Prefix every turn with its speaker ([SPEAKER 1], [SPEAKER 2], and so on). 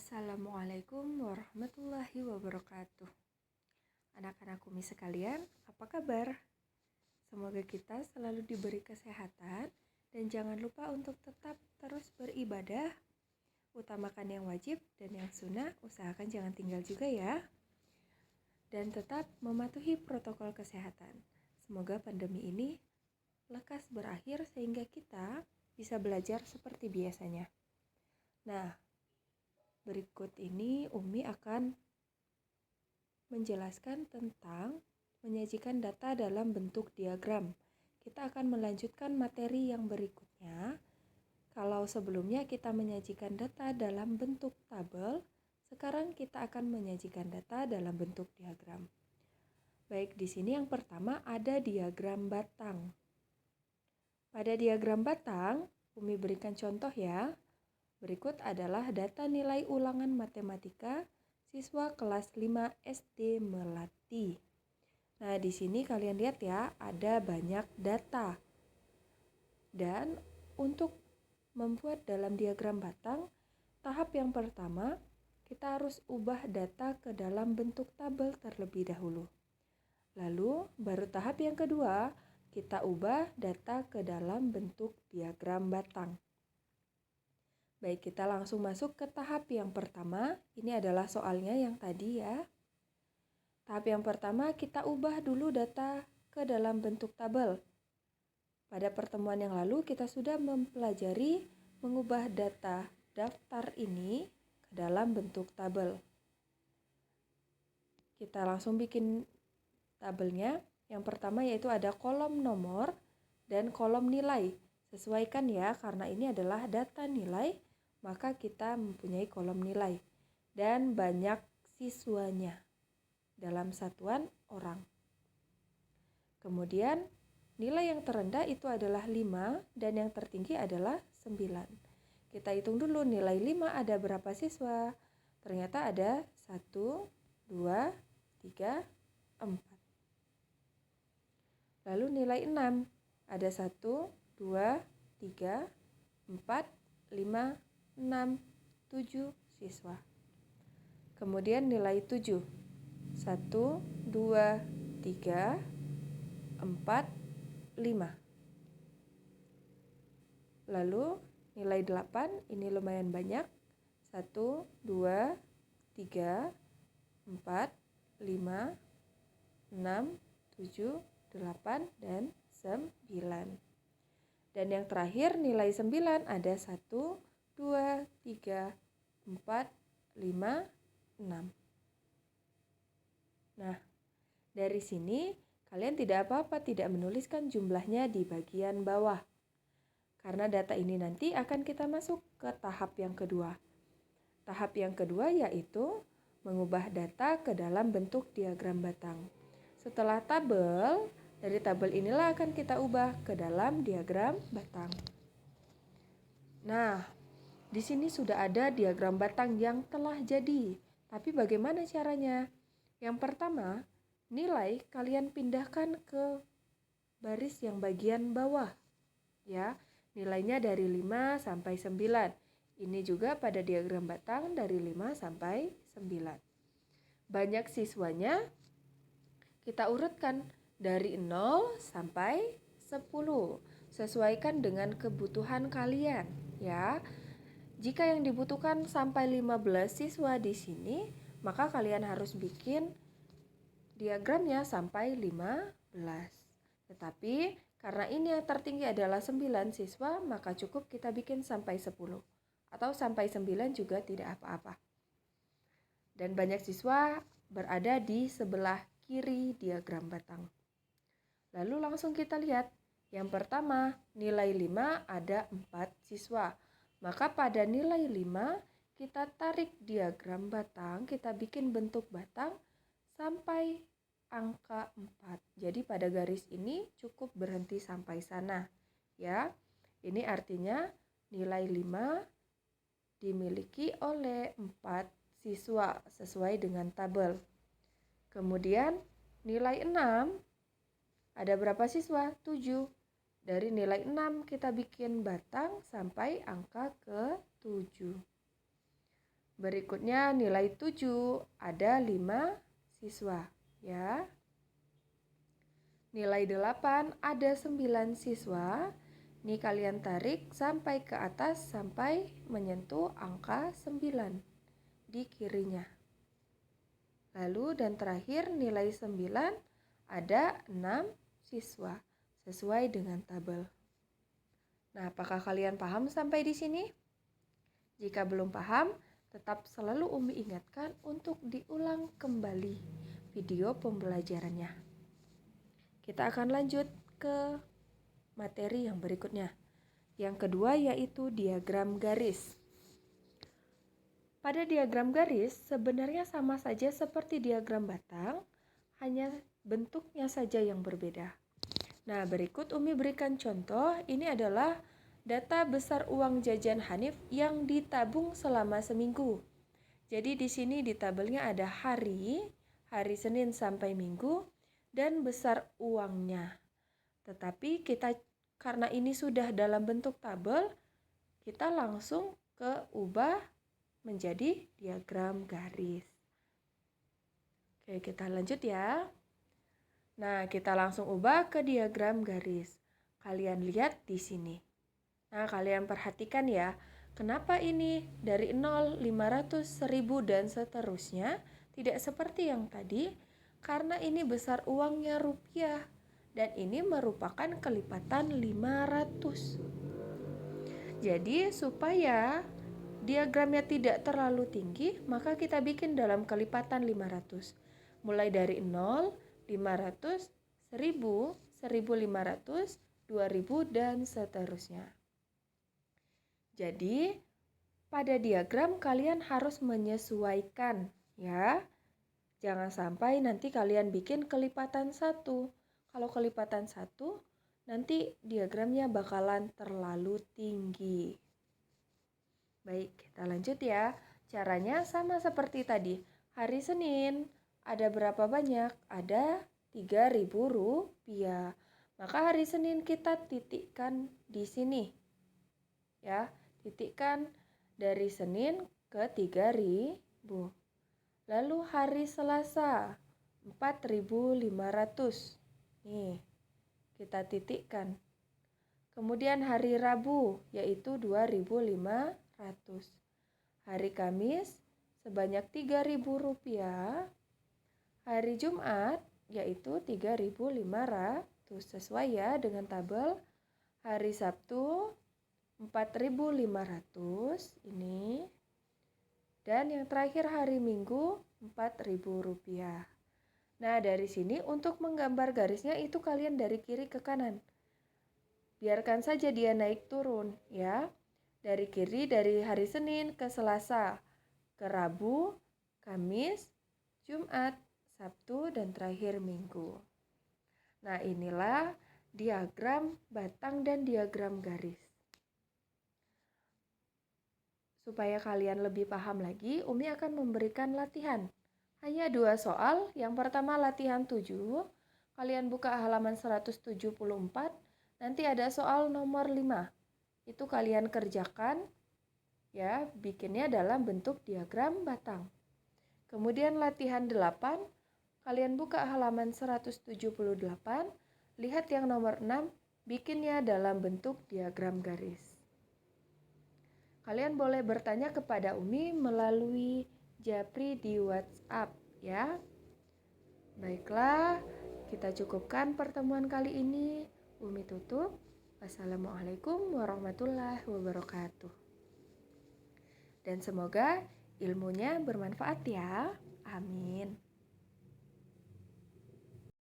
[SPEAKER 1] Assalamualaikum warahmatullahi wabarakatuh. Anak-anak Umi sekalian, apa kabar? Semoga kita selalu diberi kesehatan dan jangan lupa untuk tetap terus beribadah. Utamakan yang wajib dan yang sunnah, usahakan jangan tinggal juga ya. Dan tetap mematuhi protokol kesehatan. Semoga pandemi ini lekas berakhir sehingga kita bisa belajar seperti biasanya. Nah, berikut ini Umi akan menjelaskan tentang menyajikan data dalam bentuk diagram. Kita akan melanjutkan materi yang berikutnya. Kalau sebelumnya kita menyajikan data dalam bentuk tabel, sekarang kita akan menyajikan data dalam bentuk diagram. Baik, di sini yang pertama ada diagram batang. Pada diagram batang, Umi berikan contoh ya. Berikut adalah data nilai ulangan matematika siswa kelas 5 SD Melati. Nah, di sini kalian lihat ya, ada banyak data. Dan untuk membuat dalam diagram batang, tahap yang pertama, kita harus ubah data ke dalam bentuk tabel terlebih dahulu. Lalu, baru tahap yang kedua, kita ubah data ke dalam bentuk diagram batang. Baik, kita langsung masuk ke tahap yang pertama. Ini adalah soalnya yang tadi ya. Tahap yang pertama, kita ubah dulu data ke dalam bentuk tabel. Pada pertemuan yang lalu, kita sudah mempelajari mengubah data daftar ini ke dalam bentuk tabel. Kita langsung bikin tabelnya. Yang pertama yaitu ada kolom nomor dan kolom nilai. Sesuaikan ya, karena ini adalah data nilai, maka kita mempunyai kolom nilai dan banyak siswanya dalam satuan orang. Kemudian nilai yang terendah itu adalah 5 dan yang tertinggi adalah 9. Kita hitung dulu nilai 5 ada berapa siswa. Ternyata ada 1, 2, 3, 4. Lalu nilai 6 ada 1, 2, 3, 4, 5, 6, 7 siswa. Kemudian nilai 7. 1, 2, 3, 4, 5. Lalu nilai 8, ini lumayan banyak. 1, 2, 3, 4, 5, 6, 7, 8, dan 9. Dan yang terakhir nilai 9 ada 1, 2, 3, 4, 5, 6. Nah, dari sini kalian tidak apa-apa tidak menuliskan jumlahnya di bagian bawah. Karena data ini nanti akan kita masuk ke tahap yang kedua. Tahap yang kedua yaitu mengubah data ke dalam bentuk diagram batang. Setelah tabel, dari tabel inilah akan kita ubah ke dalam diagram batang. Nah, di sini sudah ada diagram batang yang telah jadi. Tapi bagaimana caranya? Yang pertama, nilai kalian pindahkan ke baris yang bagian bawah. Ya, nilainya dari 5 sampai 9. Ini juga pada diagram batang dari 5 sampai 9. Banyak siswanya kita urutkan dari 0 sampai 10. Sesuaikan dengan kebutuhan kalian, ya. Jika yang dibutuhkan sampai 15 siswa di sini, maka kalian harus bikin diagramnya sampai 15. Tetapi karena ini yang tertinggi adalah 9 siswa, maka cukup kita bikin sampai 10. Atau sampai 9 juga tidak apa-apa. Dan banyak siswa berada di sebelah kiri diagram batang. Lalu langsung kita lihat. Yang pertama, nilai 5 ada 4 siswa. Maka pada nilai 5, kita tarik diagram batang, kita bikin bentuk batang sampai angka 4. Jadi pada garis ini cukup berhenti sampai sana. Ya, ini artinya nilai 5 dimiliki oleh 4 siswa sesuai dengan tabel. Kemudian nilai 6 ada berapa siswa? 7. Dari nilai 6 kita bikin batang sampai angka ke 7. Berikutnya nilai 7 ada 5 siswa ya. Nilai 8 ada 9 siswa. Ini kalian tarik sampai ke atas sampai menyentuh angka 9 di kirinya. Lalu dan terakhir nilai 9 ada 6 siswa sesuai dengan tabel. Nah, apakah kalian paham sampai di sini? Jika belum paham, tetap selalu Umi ingatkan untuk diulang kembali video pembelajarannya. Kita akan lanjut ke materi yang berikutnya. Yang kedua yaitu diagram garis. Pada diagram garis sebenarnya sama saja seperti diagram batang, hanya bentuknya saja yang berbeda. Nah, berikut Umi berikan contoh. Ini adalah data besar uang jajan Hanif yang ditabung selama seminggu. Jadi di sini di tabelnya ada hari Senin sampai Minggu, dan besar uangnya. Tetapi karena ini sudah dalam bentuk tabel, kita langsung ke ubah menjadi diagram garis. Oke, kita lanjut ya. Nah, kita langsung ubah ke diagram garis. Kalian lihat di sini. Nah, kalian perhatikan ya, kenapa ini dari 0, 500, 1000 dan seterusnya tidak seperti yang tadi? Karena ini besar uangnya rupiah dan ini merupakan kelipatan 500. Jadi, supaya diagramnya tidak terlalu tinggi, maka kita bikin dalam kelipatan 500. Mulai dari 0, 500, 1000, 1500, 2000 dan seterusnya. Jadi, pada diagram kalian harus menyesuaikan ya. Jangan sampai nanti kalian bikin kelipatan 1. Kalau kelipatan 1, nanti diagramnya bakalan terlalu tinggi. Baik, kita lanjut ya. Caranya sama seperti tadi. Hari Senin ada berapa banyak? Ada 3.000 rupiah. Maka hari Senin kita titikkan di sini. Ya, titikkan dari Senin ke 3.000. Lalu hari Selasa 4.500. Nih, kita titikkan. Kemudian hari Rabu yaitu 2.500. Hari Kamis sebanyak 3.000 rupiah. Hari Jumat yaitu 3.500 sesuai ya dengan tabel. Hari Sabtu 4.500 ini. Dan yang terakhir hari Minggu 4.000 rupiah. Nah, dari sini untuk menggambar garisnya itu kalian dari kiri ke kanan. Biarkan saja dia naik turun ya. Dari kiri dari hari Senin ke Selasa, ke Rabu, Kamis, Jumat, Sabtu, dan terakhir Minggu. Nah, inilah diagram batang dan diagram garis. Supaya kalian lebih paham lagi, Umi akan memberikan latihan. Hanya 2 soal. Yang pertama latihan 7. Kalian buka halaman 174. Nanti ada soal nomor 5. Itu kalian kerjakan ya, bikinnya dalam bentuk diagram batang. Kemudian latihan 8. Kalian buka halaman 178. Lihat yang nomor 6. Bikinnya dalam bentuk diagram garis. Kalian boleh bertanya kepada Umi melalui Japri di WhatsApp ya. Baiklah, kita cukupkan pertemuan kali ini. Umi tutup. Wassalamualaikum warahmatullahi wabarakatuh. Dan semoga ilmunya bermanfaat ya. Amin.